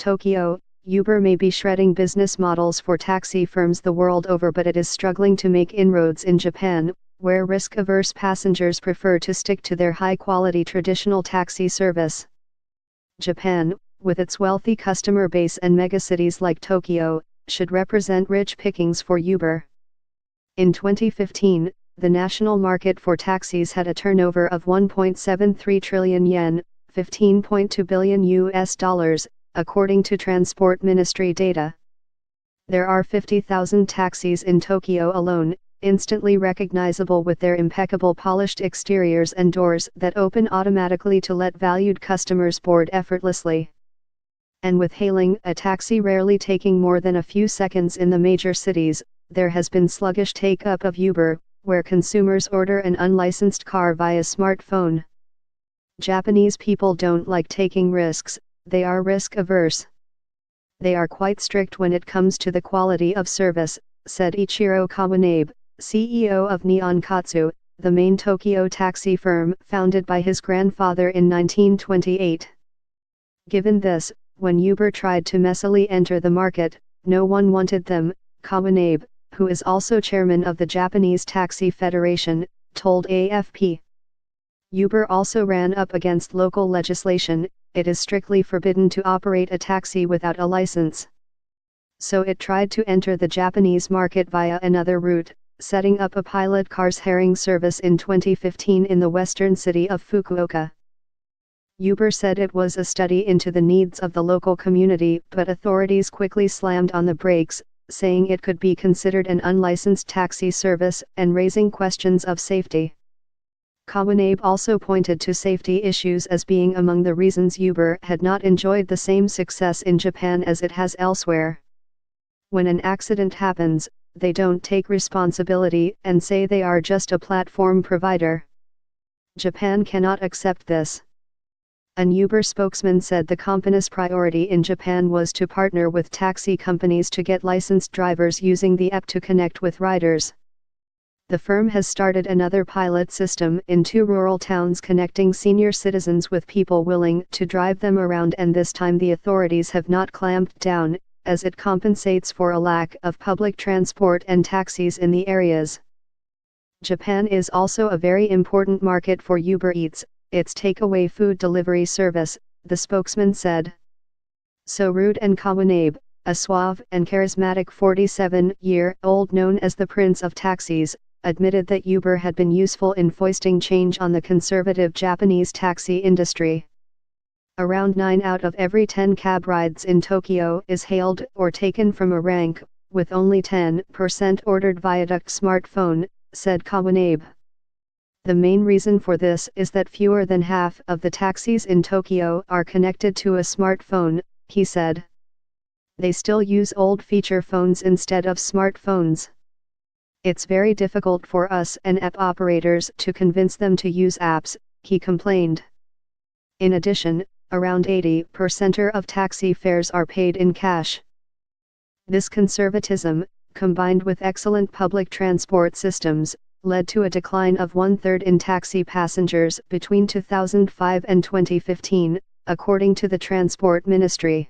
Tokyo, Uber may be shredding business models for taxi firms the world over, but it is struggling to make inroads in Japan, where risk-averse passengers prefer to stick to their high-quality traditional taxi service. Japan, with its wealthy customer base and megacities like Tokyo, should represent rich pickings for Uber. In 2015, the national market for taxis had a turnover of 1.73 trillion yen, $15.2 billion, according to Transport Ministry data. There are 50,000 taxis in Tokyo alone, instantly recognizable with their impeccable polished exteriors and doors that open automatically to let valued customers board effortlessly. And with hailing a taxi rarely taking more than a few seconds in the major cities, there has been sluggish take-up of Uber, where consumers order an unlicensed car via smartphone. Japanese people don't like taking risks, they are risk-averse. They are quite strict when it comes to the quality of service, said Ichiro Kawanabe, CEO of Nihon-Katsu, the main Tokyo taxi firm founded by his grandfather in 1928. Given this, when Uber tried to messily enter the market, no one wanted them, Kawanabe, who is also chairman of the Japanese Taxi Federation, told AFP. Uber also ran up against local legislation. It is strictly forbidden to operate a taxi without a license. So it tried to enter the Japanese market via another route, setting up a pilot car-sharing service in 2015 in the western city of Fukuoka. Uber said it was a study into the needs of the local community, but authorities quickly slammed on the brakes, saying it could be considered an unlicensed taxi service and raising questions of safety. Kawanabe also pointed to safety issues as being among the reasons Uber had not enjoyed the same success in Japan as it has elsewhere. When an accident happens, they don't take responsibility and say they are just a platform provider. Japan cannot accept this. An Uber spokesman said the company's priority in Japan was to partner with taxi companies to get licensed drivers using the app to connect with riders. The firm has started another pilot system in 2 rural towns connecting senior citizens with people willing to drive them around, and this time the authorities have not clamped down, as it compensates for a lack of public transport and taxis in the areas. Japan is also a very important market for Uber Eats, its takeaway food delivery service, the spokesman said. So Rude and Kawanabe, a suave and charismatic 47-year-old known as the Prince of Taxis, admitted that Uber had been useful in foisting change on the conservative Japanese taxi industry. Around 9 out of every 10 cab rides in Tokyo is hailed or taken from a rank, with only 10% ordered via a smartphone, said Kawanabe. The main reason for this is that fewer than half of the taxis in Tokyo are connected to a smartphone, he said. They still use old feature phones instead of smartphones. It's very difficult for us and app operators to convince them to use apps, he complained. In addition, around 80% of taxi fares are paid in cash. This conservatism, combined with excellent public transport systems, led to a decline of 1/3 in taxi passengers between 2005 and 2015, according to the Transport Ministry.